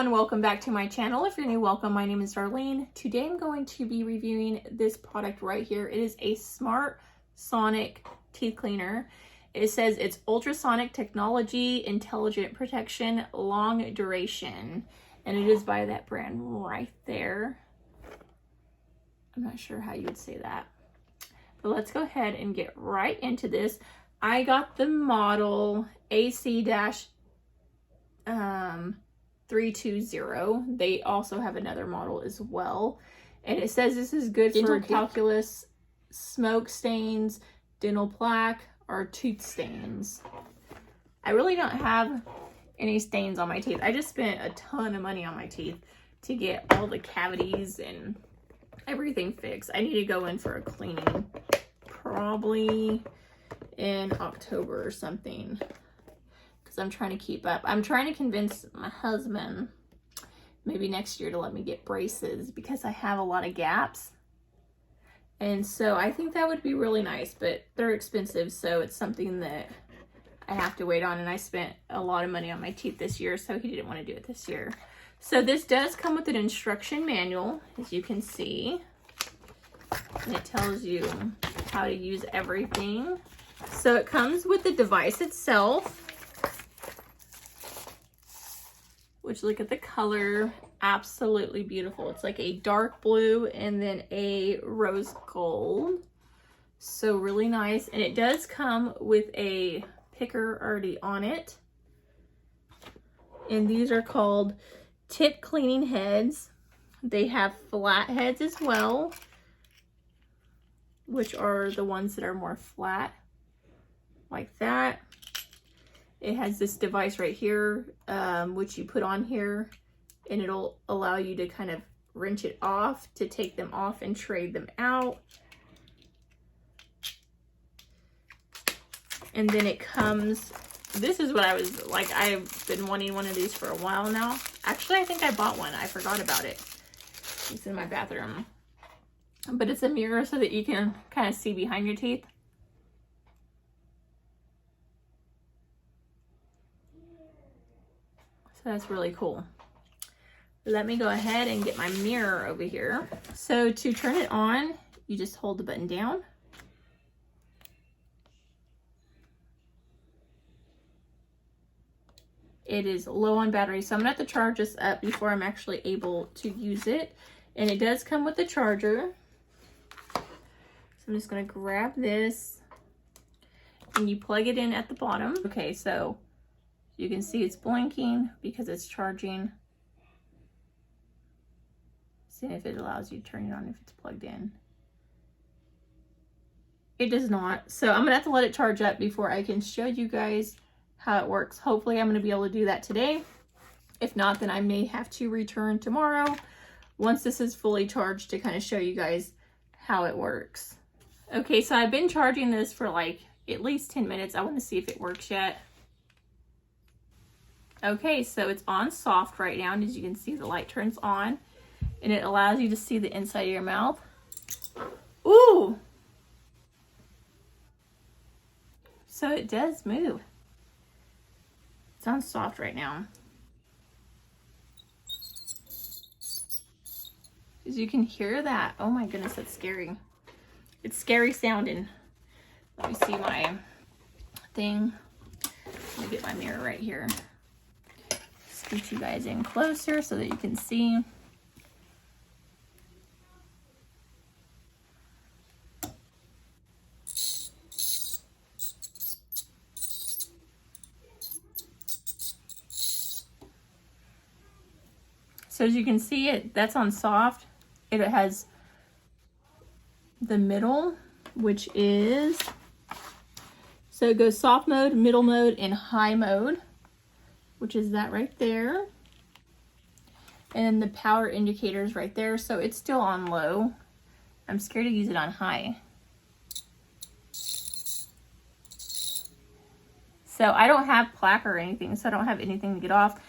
Welcome back to my channel. If you're new, welcome. My name is Darlene. Today I'm going to be reviewing this product right here. It is a Smart Sonic teeth cleaner. It says it's ultrasonic technology, intelligent protection, long duration, and it is by that brand right there. I'm not sure how you would say that, but let's go ahead and get right into this. I got the model AC-320. They also have another model as well, and it says this is good for calculus, smoke stains, dental plaque, or tooth stains. I really don't have any stains on my teeth. I just spent a ton of money on my teeth to get all the cavities and everything fixed. I need to go in for a cleaning probably in October or something, because I'm trying to keep up. I'm trying to convince my husband maybe next year to let me get braces because I have a lot of gaps. And so I think that would be really nice, but they're expensive, so it's something that I have to wait on, and I spent a lot of money on my teeth this year, so he didn't want to do it this year. So this does come with an instruction manual, as you can see, and it tells you how to use everything. So it comes with the device itself, which, look at the color, absolutely beautiful. It's like a dark blue and then a rose gold. So really nice. And it does come with a picker already on it. And these are called tip cleaning heads. They have flat heads as well, which are the ones that are more flat, like that. It has this device right here, which you put on here, and it'll allow you to kind of wrench it off to take them off and trade them out. And then it comes, this is what I was like, I've been wanting one of these for a while now. Actually, I think I bought one. I forgot about it. It's in my bathroom. But it's a mirror so that you can kind of see behind your teeth. So that's really cool. Let me go ahead and get my mirror over here. So to turn it on, you just hold the button down. It is low on battery, so I'm gonna have to charge this up before I'm actually able to use it. And it does come with a charger. So I'm just gonna grab this and you plug it in at the bottom. Okay, so you can see it's blinking because it's charging. See if it allows you to turn it on if it's plugged in. It does not. So I'm gonna have to let it charge up before I can show you guys how it works. Hopefully I'm gonna be able to do that today. If not, then I may have to return tomorrow once this is fully charged to kind of show you guys how it works. Okay, so I've been charging this for like at least 10 minutes. I want to see if it works yet. Okay, so it's on soft right now, and as you can see, the light turns on, and it allows you to see the inside of your mouth. Ooh! So it does move. It's on soft right now. As you can hear that. Oh my goodness, that's scary. It's scary sounding. Let me see my thing. Let me get my mirror right here. Scoot you guys in closer so that you can see. So as you can see, that's on soft. It has the middle, which is, so it goes soft mode, middle mode, and high mode, which is that right there. And the power indicator's right there, so it's still on low. I'm scared to use it on high. So I don't have plaque or anything, so I don't have anything to get off.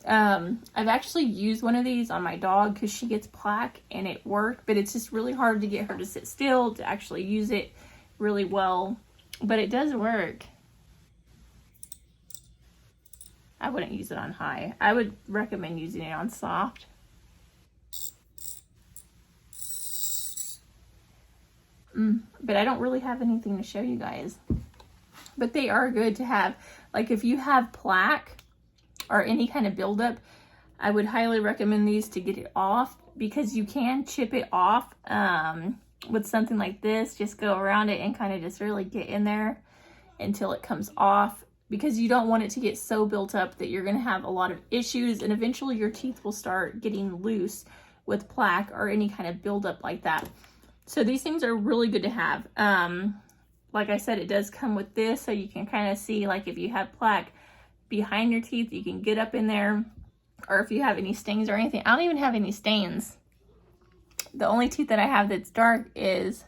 I've actually used one of these on my dog because she gets plaque and it worked, but it's just really hard to get her to sit still to actually use it really well, but it does work. I wouldn't use it on high. I would recommend using it on soft. But I don't really have anything to show you guys. But they are good to have. Like if you have plaque or any kind of buildup, I would highly recommend these to get it off, because you can chip it off with something like this. Just go around it and kind of just really get in there until it comes off, because you don't want it to get so built up that you're going to have a lot of issues, and eventually your teeth will start getting loose with plaque or any kind of buildup like that. So these things are really good to have. Like I said, it does come with this, so you can kind of see, like if you have plaque behind your teeth, you can get up in there, or if you have any stains or anything. I don't even have any stains. The only teeth that I have that's dark is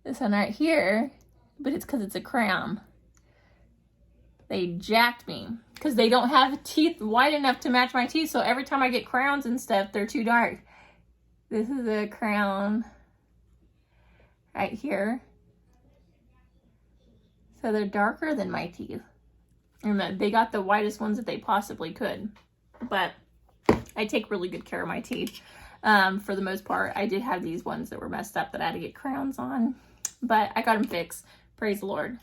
this one right here, but it's because it's a crown. They jacked me because they don't have teeth wide enough to match my teeth, so every time I get crowns and stuff, they're too dark. This is a crown right here. So they're darker than my teeth. And they got the whitest ones that they possibly could. But I take really good care of my teeth. For the most part, I did have these ones that were messed up that I had to get crowns on. But I got them fixed. Praise the Lord.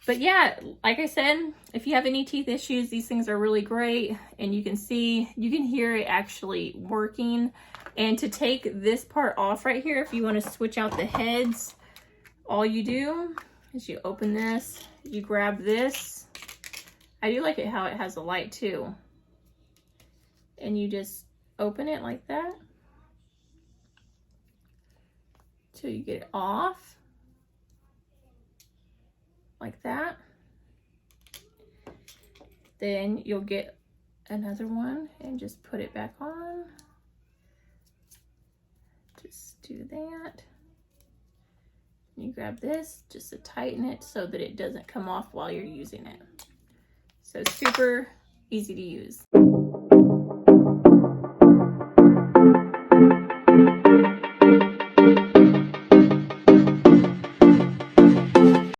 But yeah, like I said, if you have any teeth issues, these things are really great. And you can see, you can hear it actually working. And to take this part off right here, if you want to switch out the heads, all you do is you open this, you grab this. I do like it how it has a light too. And you just open it like that till you get it off. Like that. Then you'll get another one and just put it back on. Just do that. You grab this just to tighten it so that it doesn't come off while you're using it. So super easy to use.